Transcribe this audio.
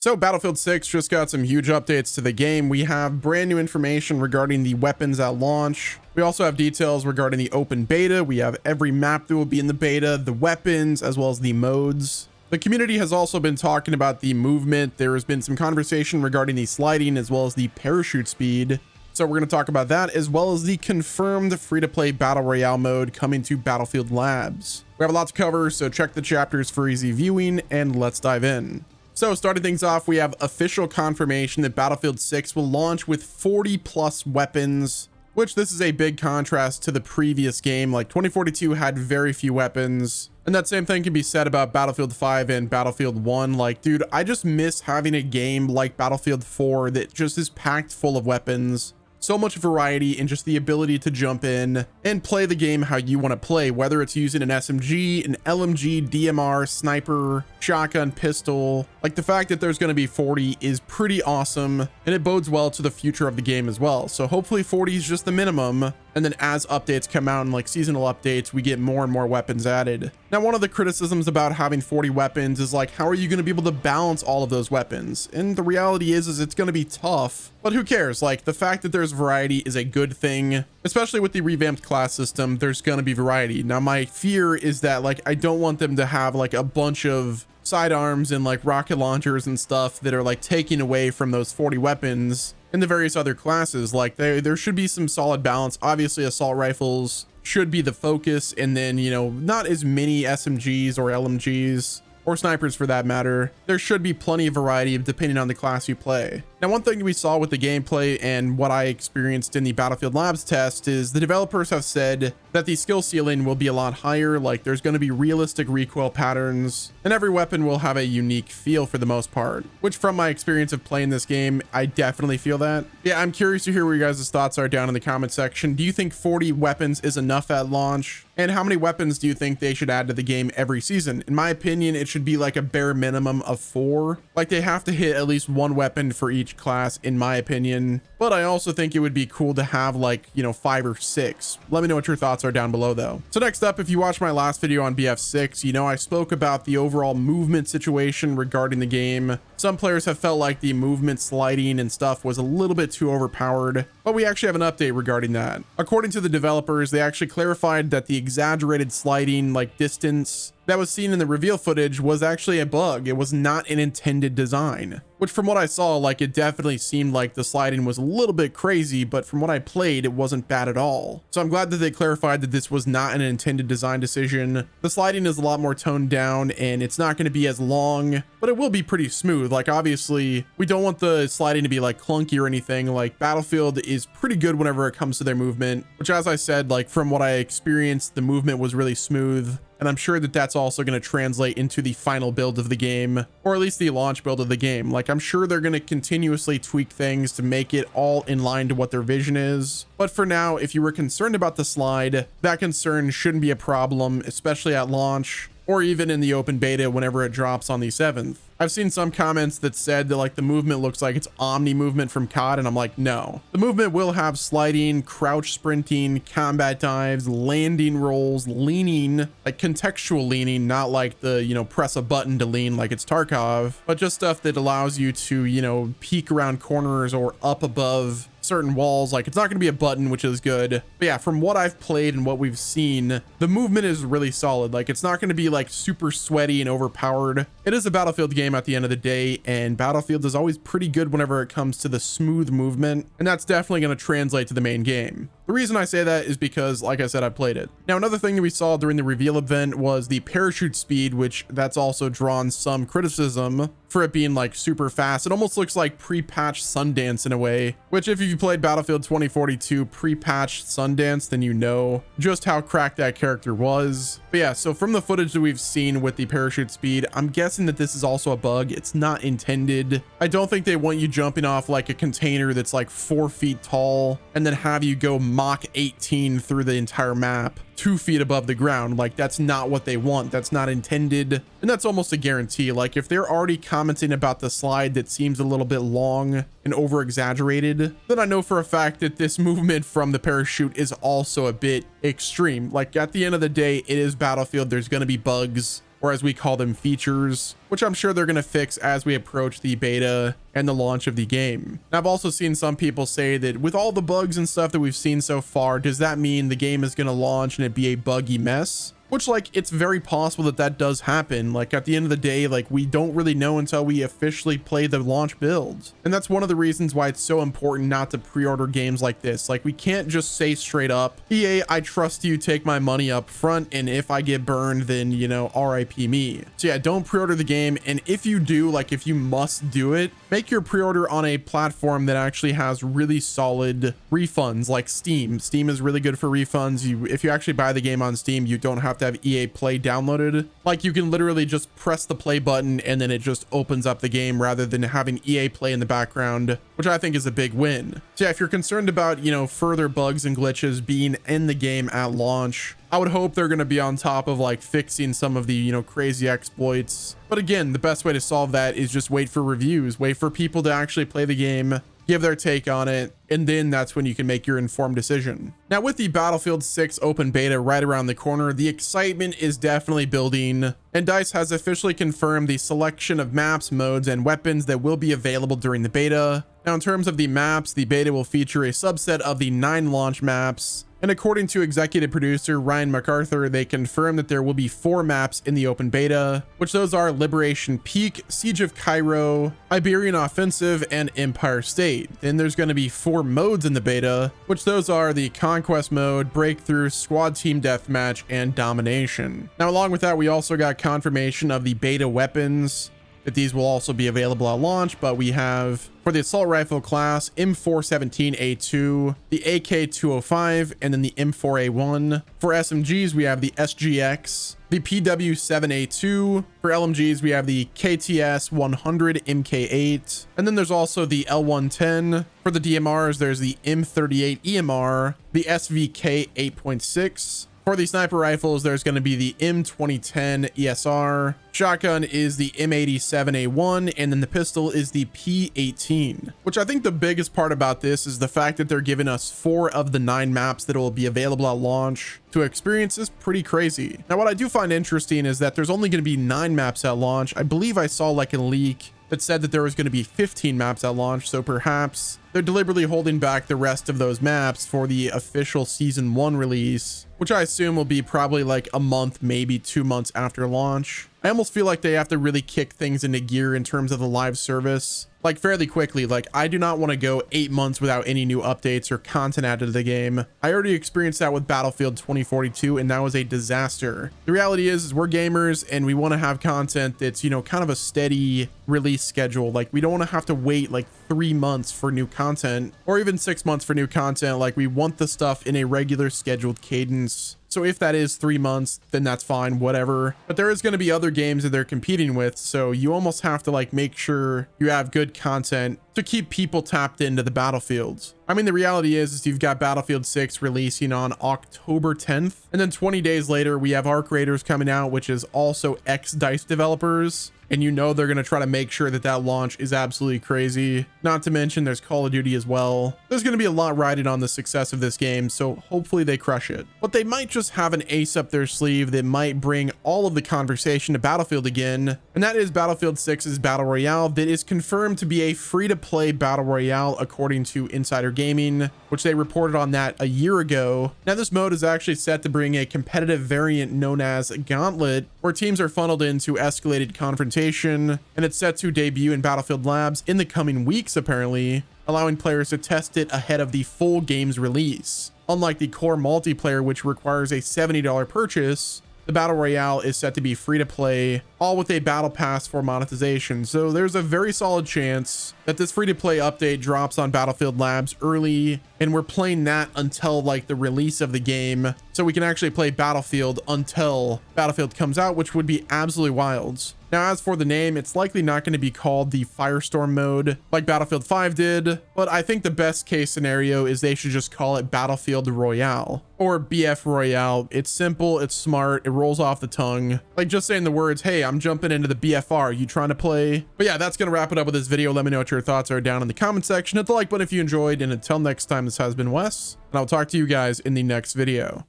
So Battlefield 6 just got some huge updates to the game. We have brand new information regarding the weapons at launch. We also have details regarding the open beta. We have every map that will be in the beta, the weapons, as well as the modes. The community has also been talking about the movement. There has been some conversation regarding the sliding as well as the parachute speed. So we're going to talk about that as well as the confirmed free-to-play Battle Royale mode coming to Battlefield Labs. We have a lot to cover, so check the chapters for easy viewing and let's dive in. So starting things off, we have official confirmation that Battlefield 6 will launch with 40 plus weapons, which this is a big contrast to the previous game. Like 2042 had very few weapons. And that same thing can be said about Battlefield 5 and Battlefield 1. Like, dude, I just miss having a game like Battlefield 4 that just is packed full of weapons. So much variety and just the ability to jump in and play the game how you want to play, whether it's using an SMG, an LMG, DMR, sniper, shotgun, pistol. Like the fact that there's going to be 40 is pretty awesome, and it bodes well to the future of the game as well. So hopefully 40 is just the minimum, and then as updates come out and like seasonal updates, we get more and more weapons added. Now, one of the criticisms about having 40 weapons is like, how are you going to be able to balance all of those weapons? And the reality is it's going to be tough, but who cares? Like the fact that there's variety is a good thing, especially with the revamped class system. There's going to be variety. Now, my fear is that like, I don't want them to have like a bunch of sidearms and like rocket launchers and stuff that are like taking away from those 40 weapons in the various other classes. Like there should be some solid balance. Obviously assault rifles should be the focus, and then, you know, not as many SMGs or LMGs or snipers for that matter. There should be plenty of variety depending on the class you play. Now, one thing we saw with the gameplay and what I experienced in the Battlefield Labs test is the developers have said that the skill ceiling will be a lot higher. Like there's going to be realistic recoil patterns and every weapon will have a unique feel for the most part, which from my experience of playing this game, I definitely feel that. Yeah, I'm curious to hear what your guys' thoughts are down in the comment section. Do you think 40 weapons is enough at launch? And how many weapons do you think they should add to the game every season? In my opinion, it should be like a bare minimum of 4. Like they have to hit at least 1 weapon for each class, in my opinion. But I also think it would be cool to have like, you know, 5 or 6. Let me know what your thoughts are down below though. So next up, if you watched my last video on BF6, you know, I spoke about the overall movement situation regarding the game. Some players have felt like the movement sliding and stuff was a little bit too overpowered, but we actually have an update regarding that. According to the developers, they actually clarified that the exaggerated sliding like distance that was seen in the reveal footage was actually a bug. It was not an intended design, which from what I saw, like it definitely seemed like the sliding was a little bit crazy, but from what I played, it wasn't bad at all. So I'm glad that they clarified that this was not an intended design decision. The sliding is a lot more toned down and it's not going to be as long, but it will be pretty smooth. Like obviously we don't want the sliding to be like clunky or anything. Like Battlefield is pretty good whenever it comes to their movement, which as I said, like from what I experienced, the movement was really smooth. And I'm sure that that's also going to translate into the final build of the game, or at least the launch build of the game. Like I'm sure they're going to continuously tweak things to make it all in line to what their vision is. But for now, if you were concerned about the slide, that concern shouldn't be a problem, especially at launch or even in the open beta whenever it drops on the 7th. I've seen some comments that said that like the movement looks like it's Omni movement from COD, and I'm like, no. The movement will have sliding, crouch sprinting, combat dives, landing rolls, leaning, like contextual leaning, not like the, you know, press a button to lean like it's Tarkov, but just stuff that allows you to, you know, peek around corners or up above certain walls. Like it's not going to be a button, which is good. But yeah, from what I've played and what we've seen, the movement is really solid. Like it's not going to be like super sweaty and overpowered. It is a Battlefield game at the end of the day, and Battlefield is always pretty good whenever it comes to the smooth movement, and that's definitely going to translate to the main game. The reason I say that is because, like I said, I played it. Now, another thing that we saw during the reveal event was the parachute speed, which that's also drawn some criticism for it being like super fast. It almost looks like pre-patched Sundance in a way, which if you played Battlefield 2042 pre-patched Sundance, then you know just how cracked that character was. But yeah, so from the footage that we've seen with the parachute speed, I'm guessing that this is also a bug. It's not intended. I don't think they want you jumping off like a container that's like 4 feet tall and then have you go Mach 18 through the entire map 2 feet above the ground. Like that's not what they want. That's not intended. And that's almost a guarantee. Like if they're already commenting about the slide that seems a little bit long and over exaggerated, then I know for a fact that this movement from the parachute is also a bit extreme. Like at the end of the day, it is Battlefield. There's going to be bugs. or as we call them, features, which I'm sure they're going to fix as we approach the beta and the launch of the game. Now, I've also seen some people say that with all the bugs and stuff that we've seen so far, does that mean the game is going to launch and it be a buggy mess? Which, like, it's very possible that that does happen. Like, at the end of the day, like, we don't really know until we officially play the launch build. And that's one of the reasons why it's so important not to pre-order games like this. Like, we can't just say straight up, EA, I trust you, take my money up front, and if I get burned, then, you know, RIP me. So yeah, don't pre-order the game. And if you do, like, if you must do it, make your pre-order on a platform that actually has really solid refunds, like Steam. Steam is really good for refunds. If you actually buy the game on Steam, you don't have to have EA Play downloaded. Like, you can literally just press the play button and then it just opens up the game rather than having EA Play in the background, which I think is a big win. So yeah, if you're concerned about, you know, further bugs and glitches being in the game at launch, I would hope they're going to be on top of like fixing some of the, you know, crazy exploits. But again, the best way to solve that is just wait for reviews, wait for people to actually play the game, give their take on it, and then that's when you can make your informed decision. Now, with the Battlefield 6 open beta right around the corner, the excitement is definitely building, and DICE has officially confirmed the selection of maps, modes, and weapons that will be available during the beta. Now, in terms of the maps, the beta will feature a subset of the 9 launch maps. And according to executive producer Ryan MacArthur, they confirmed that there will be 4 maps in the open beta, which those are Liberation Peak, Siege of Cairo, Iberian Offensive, and Empire State. Then there's going to be 4 modes in the beta, which those are the Conquest mode, Breakthrough, Squad Team Deathmatch, and Domination. Now, along with that, we also got confirmation of the beta weapons, that these will also be available at launch, but we have for the assault rifle class M417A2, the AK205, and then the M4A1. For SMGs, we have the SGX, the PW7A2. For LMGs, we have the KTS100 MK8, and then there's also the L110. For the DMRs, there's the M38 EMR, the SVK 8.6. For the sniper rifles, there's going to be the M2010 ESR. Shotgun is the M87A1, and then the pistol is the P18, which I think the biggest part about this is the fact that they're giving us 4 of the 9 maps that will be available at launch to experience. Is pretty crazy. Now, what I do find interesting is that there's only going to be 9 maps at launch. I believe I saw like a leak that said that there was going to be 15 maps at launch, so perhaps they're deliberately holding back the rest of those maps for the official season 1 release, which I assume will be probably like a month, maybe 2 months after launch. I almost feel like they have to really kick things into gear in terms of the live service, like fairly quickly. Like, I do not want to go 8 months without any new updates or content added to the game. I already experienced that with Battlefield 2042, and that was a disaster. The reality is we're gamers and we want to have content that's, you know, kind of a steady release schedule. Like, we don't want to have to wait like 3 months for new content, or even 6 months for new content. Like, we want the stuff in a regular scheduled cadence. So if that is 3 months, then that's fine, whatever. But there is going to be other games that they're competing with, so you almost have to like make sure you have good content to keep people tapped into the Battlefields. I mean, the reality is you've got Battlefield 6 releasing on October 10th, and then 20 days later we have Arc Raiders coming out, which is also ex-DICE developers. And you know they're going to try to make sure that that launch is absolutely crazy. Not to mention there's Call of Duty as well. There's going to be a lot riding on the success of this game, so hopefully they crush it. But they might just have an ace up their sleeve that might bring all of the conversation to Battlefield again, and that is Battlefield 6's Battle Royale, that is confirmed to be a free-to-play Battle Royale according to Insider Gaming, which they reported on that a year ago. Now, this mode is actually set to bring a competitive variant known as Gauntlet, where teams are funneled into escalated confrontation, and it's set to debut in Battlefield Labs in the coming weeks, apparently, allowing players to test it ahead of the full game's release. Unlike the core multiplayer, which requires a $70 purchase, the Battle Royale is set to be free to play, all with a battle pass for monetization. So there's a very solid chance that this free to play update drops on Battlefield Labs early, and we're playing that until like the release of the game, so we can actually play Battlefield until Battlefield comes out, which would be absolutely wild. Now, as for the name, it's likely not going to be called the Firestorm mode like Battlefield 5 did, but I think the best case scenario is they should just call it Battlefield Royale or BF Royale. It's simple, it's smart, it rolls off the tongue. Like just saying the words, hey, I'm jumping into the BFR, you trying to play? But yeah, that's going to wrap it up with this video. Let me know what your thoughts are down in the comment section. Hit the like button if you enjoyed, and until next time, this has been Wes, and I'll talk to you guys in the next video.